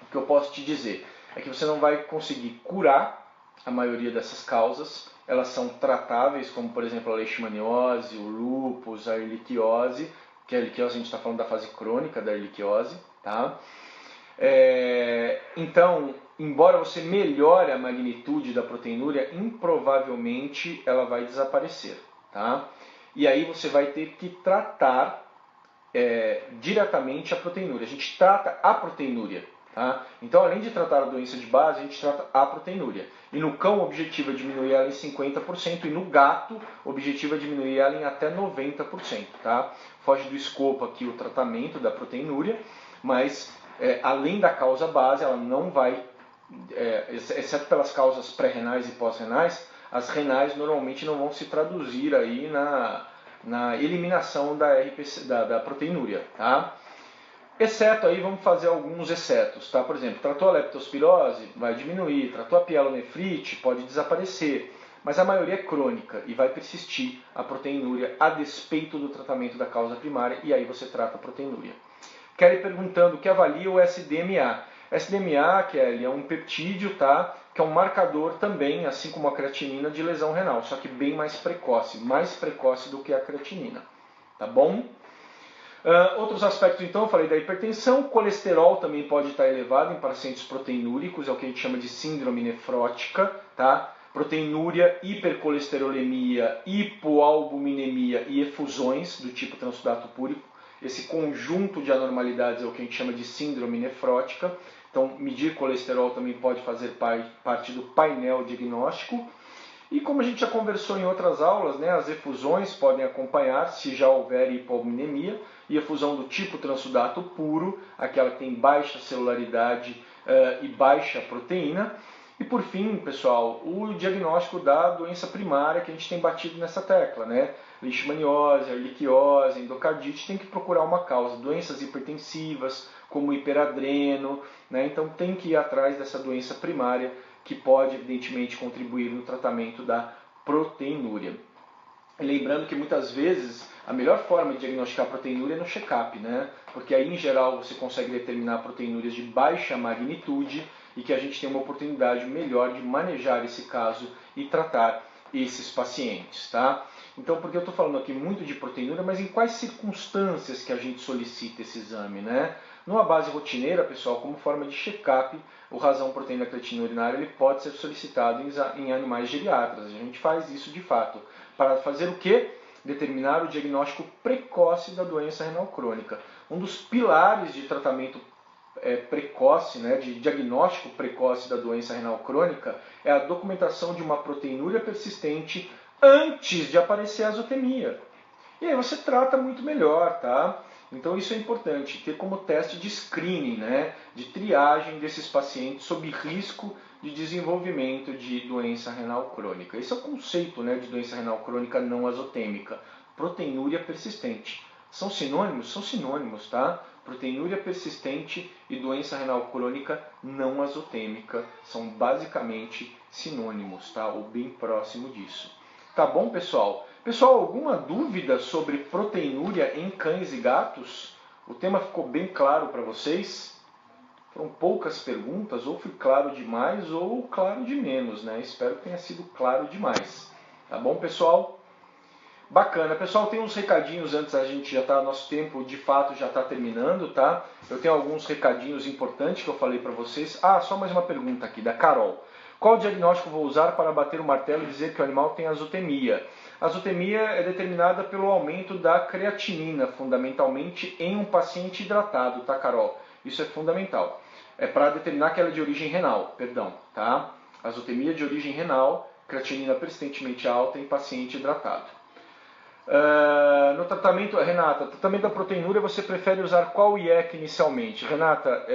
O que eu posso te dizer é que você não vai conseguir curar a maioria dessas causas. Elas são tratáveis, como por exemplo a leishmaniose, o lúpus, a erliquiose, que a erliquiose a gente está falando da fase crônica da erliquiose. Tá? Então, embora você melhore a magnitude da proteinúria, improvavelmente ela vai desaparecer. Tá? E aí você vai ter que tratar diretamente a proteinúria. A gente trata a proteinúria. Tá? Então, além de tratar a doença de base, a gente trata a proteinúria. E no cão, o objetivo é diminuir ela em 50%, e no gato, o objetivo é diminuir ela em até 90%. Tá? Foge do escopo aqui o tratamento da proteinúria, mas além da causa base, ela não vai, exceto pelas causas pré-renais e pós-renais, as renais normalmente não vão se traduzir aí na eliminação da proteinúria. Tá? Exceto aí, vamos fazer alguns excetos, tá? Por exemplo, tratou a leptospirose, vai diminuir, tratou a pielonefrite, pode desaparecer, mas a maioria é crônica e vai persistir a proteinúria a despeito do tratamento da causa primária, e aí você trata a proteinúria. Kelly perguntando o que avalia o SDMA. SDMA, Kelly, é um peptídeo, tá? Que é um marcador também, assim como a creatinina, de lesão renal, só que bem mais precoce do que a creatinina, tá bom? Outros aspectos, então, eu falei da hipertensão. Colesterol também pode estar elevado em pacientes proteinúricos, é o que a gente chama de síndrome nefrótica, tá? Proteinúria, hipercolesterolemia, hipoalbuminemia e efusões do tipo transsudato púrico. Esse conjunto de anormalidades é o que a gente chama de síndrome nefrótica. Então, medir colesterol também pode fazer parte do painel diagnóstico. E como a gente já conversou em outras aulas, né, as efusões podem acompanhar se já houver hipoalbuminemia, e efusão do tipo transsudato puro, aquela que tem baixa celularidade e baixa proteína. E por fim, pessoal, o diagnóstico da doença primária, que a gente tem batido nessa tecla, né? Leishmaniose, erliquiose, endocardite, tem que procurar uma causa. Doenças hipertensivas, como hiperadreno, né? Então tem que ir atrás dessa doença primária, que pode, evidentemente, contribuir no tratamento da proteinúria. E lembrando que muitas vezes a melhor forma de diagnosticar a proteinúria é no check-up, né? Porque aí, em geral, você consegue determinar proteinúrias de baixa magnitude e que a gente tem uma oportunidade melhor de manejar esse caso e tratar esses pacientes, tá? Então, porque eu estou falando aqui muito de proteinúria, mas em quais circunstâncias que a gente solicita esse exame, né? Numa base rotineira, pessoal, como forma de check-up, o razão proteína creatina urinária ele pode ser solicitado em animais geriatras. A gente faz isso de fato. Para fazer o quê? Determinar o diagnóstico precoce da doença renal crônica. Um dos pilares de tratamento precoce, né, de diagnóstico precoce da doença renal crônica é a documentação de uma proteinúria persistente antes de aparecer a azotemia. E aí você trata muito melhor, tá? Então isso é importante, ter como teste de screening, né, de triagem desses pacientes sob risco de desenvolvimento de doença renal crônica. Esse é o conceito, né, de doença renal crônica não azotêmica, proteinúria persistente. São sinônimos? São sinônimos, tá? Proteinúria persistente e doença renal crônica não azotêmica são basicamente sinônimos, tá? Ou bem próximo disso. Tá bom, pessoal? Pessoal, alguma dúvida sobre proteinúria em cães e gatos? O tema ficou bem claro para vocês? Foram poucas perguntas, ou fui claro demais ou claro de menos, né? Espero que tenha sido claro demais. Tá bom, pessoal? Bacana. Pessoal, tem uns recadinhos antes, a gente já tá, nosso tempo de fato já está terminando, tá? Eu tenho alguns recadinhos importantes que eu falei para vocês. Ah, só mais uma pergunta aqui, da Carol. Qual diagnóstico vou usar para bater o martelo e dizer que o animal tem azotemia? A azotemia é determinada pelo aumento da creatinina, fundamentalmente em um paciente hidratado, tá, Carol? Isso é fundamental. É para determinar que ela é de origem renal, perdão, tá? Azotemia de origem renal, creatinina persistentemente alta em paciente hidratado. No tratamento, Renata, tratamento da proteinúria, você prefere usar qual IEC inicialmente? Renata,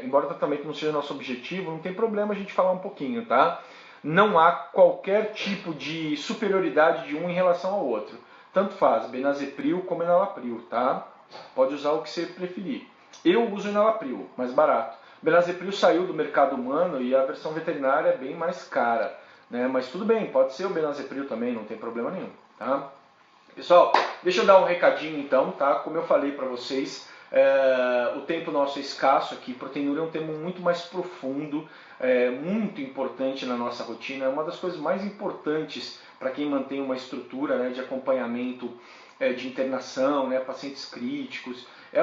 embora o tratamento não seja nosso objetivo, não tem problema a gente falar um pouquinho, tá? Não há qualquer tipo de superioridade de um em relação ao outro. Tanto faz, benazepril como enalapril, tá? Pode usar o que você preferir. Eu uso enalapril, mais barato. Benazepril saiu do mercado humano e a versão veterinária é bem mais cara, né? Mas tudo bem, pode ser o benazepril também, não tem problema nenhum, tá? Pessoal, deixa eu dar um recadinho então, tá? Como eu falei para vocês, o tempo nosso é escasso aqui. Proteinúria é um tema muito mais profundo, muito importante na nossa rotina. É uma das coisas mais importantes para quem mantém uma estrutura, né, de acompanhamento de internação, né, pacientes críticos. É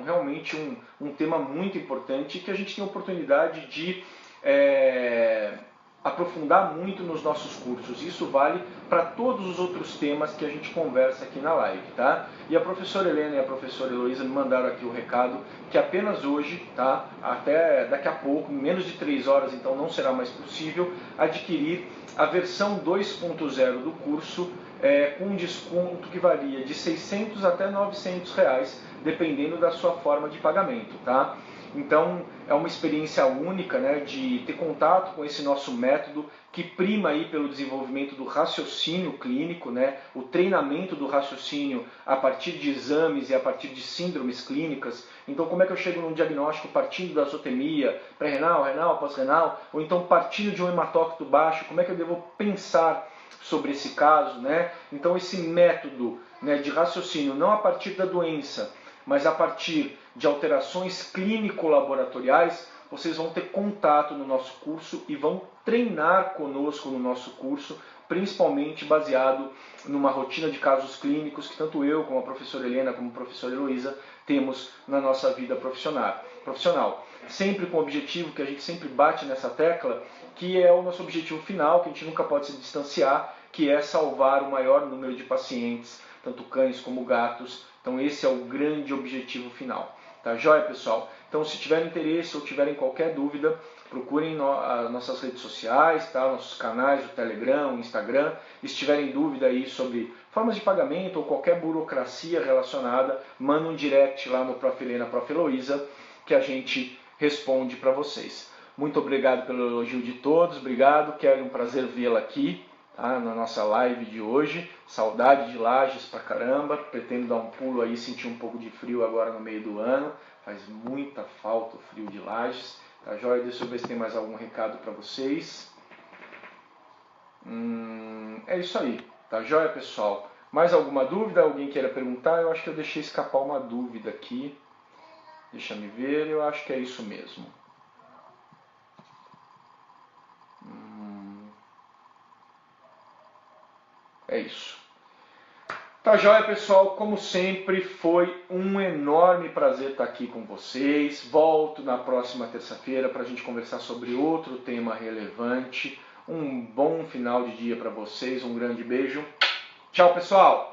realmente um tema muito importante que a gente tem a oportunidade de aprofundar muito nos nossos cursos. Isso vale para todos os outros temas que a gente conversa aqui na live, tá? E a professora Helena e a professora Heloísa me mandaram aqui o recado que apenas hoje, tá? Até daqui a pouco, em menos de 3 horas, então não será mais possível adquirir a versão 2.0 do curso com um desconto que varia de 600 até 900 reais, dependendo da sua forma de pagamento, tá? Então é uma experiência única, né, de ter contato com esse nosso método que prima aí pelo desenvolvimento do raciocínio clínico, né, o treinamento do raciocínio a partir de exames e a partir de síndromes clínicas. Então como é que eu chego num diagnóstico partindo da azotemia, pré-renal, renal, pós-renal, ou então partindo de um hematócrito baixo, como é que eu devo pensar sobre esse caso, né? Então esse método, né, de raciocínio não a partir da doença, mas a partir de alterações clínico-laboratoriais, vocês vão ter contato no nosso curso e vão treinar conosco no nosso curso, principalmente baseado numa rotina de casos clínicos que tanto eu, como a professora Helena, como a professora Heloísa, temos na nossa vida profissional. Sempre com o objetivo que a gente sempre bate nessa tecla, que é o nosso objetivo final, que a gente nunca pode se distanciar, que é salvar o maior número de pacientes, tanto cães como gatos. Então esse é o grande objetivo final. Tá joia, pessoal? Então se tiverem interesse ou tiverem qualquer dúvida, procurem as nossas redes sociais, tá? Nossos canais, o Telegram, o Instagram. E se tiverem dúvida aí sobre formas de pagamento ou qualquer burocracia relacionada, manda um direct lá no Prof. Helena, Prof. Heloísa, que a gente responde para vocês. Muito obrigado pelo elogio de todos, obrigado, é um prazer vê-la aqui, tá, na nossa live de hoje. Saudade de Lages pra caramba, pretendo dar um pulo aí, sentir um pouco de frio agora no meio do ano, faz muita falta o frio de Lages. Tá joia? Deixa eu ver se tem mais algum recado para vocês. É isso aí, tá joia, pessoal? Mais alguma dúvida? Alguém queira perguntar? Eu acho que eu deixei escapar uma dúvida aqui. Deixa me ver, eu acho que é isso mesmo. É isso. Tá joia, pessoal? Como sempre, foi um enorme prazer estar aqui com vocês. Volto na próxima terça-feira para a gente conversar sobre outro tema relevante. Um bom final de dia para vocês, um grande beijo. Tchau, pessoal!